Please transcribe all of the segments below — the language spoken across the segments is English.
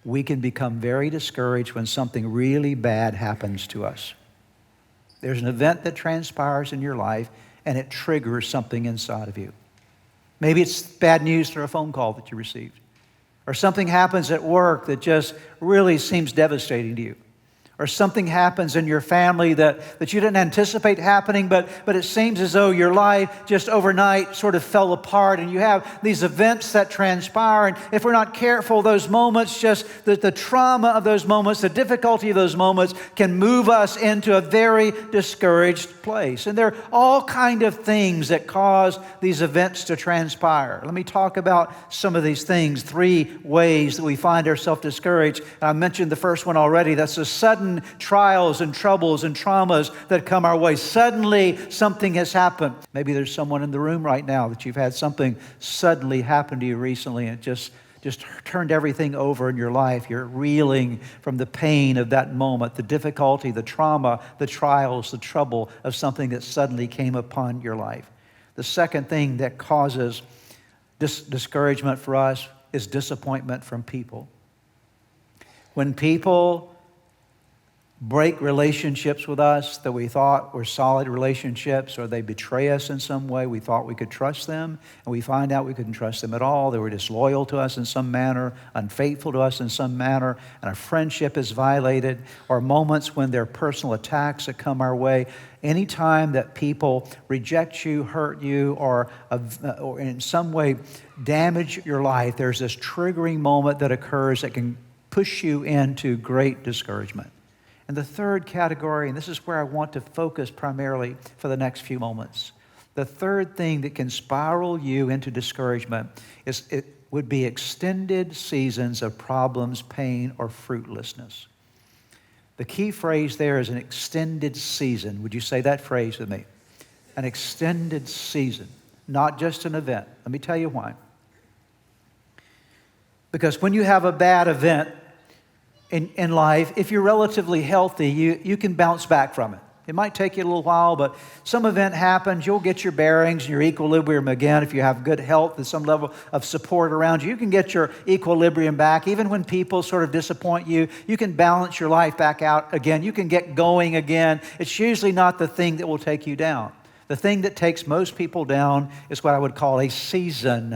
we can become very discouraged when something really bad happens to us. There's an event that transpires in your life, and it triggers something inside of you. Maybe it's bad news through a phone call that you received. Or something happens at work that just really seems devastating to you. Or something happens in your family that you didn't anticipate happening, but it seems as though your life just overnight sort of fell apart, and you have these events that transpire. And if we're not careful, those moments, just the trauma of those moments, the difficulty of those moments can move us into a very discouraged place. And there are all kind of things that cause these events to transpire. Let me talk about some of these things, 3 ways that we find ourselves discouraged. I mentioned the first one already. That's the sudden trials and troubles and traumas that come our way. Suddenly, something has happened. Maybe there's someone in the room right now that you've had something suddenly happen to you recently, and it just turned everything over in your life. You're reeling from the pain of that moment, the difficulty, the trauma, the trials, the trouble of something that suddenly came upon your life. The second thing that causes discouragement for us is disappointment from people. When people break relationships with us that we thought were solid relationships, or they betray us in some way, we thought we could trust them, and we find out we couldn't trust them at all. They were disloyal to us in some manner, unfaithful to us in some manner, and our friendship is violated, or moments when there are personal attacks that come our way. Anytime that people reject you, hurt you, or in some way damage your life, there's this triggering moment that occurs that can push you into great discouragement. And the third category, and this is where I want to focus primarily for the next few moments. The third thing that can spiral you into discouragement would be extended seasons of problems, pain, or fruitlessness. The key phrase there is an extended season. Would you say that phrase with me? An extended season, not just an event. Let me tell you why. Because when you have a bad event in life, if you're relatively healthy, you can bounce back from it. It might take you a little while, but some event happens, you'll get your bearings and your equilibrium again. If you have good health and some level of support around you, you can get your equilibrium back. Even when people sort of disappoint you, you can balance your life back out again. You can get going again. It's usually not the thing that will take you down. The thing that takes most people down is what I would call a season,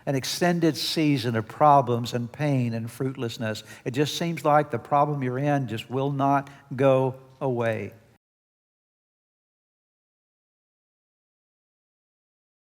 an extended season of problems and pain and fruitlessness. It just seems like the problem you're in just will not go away.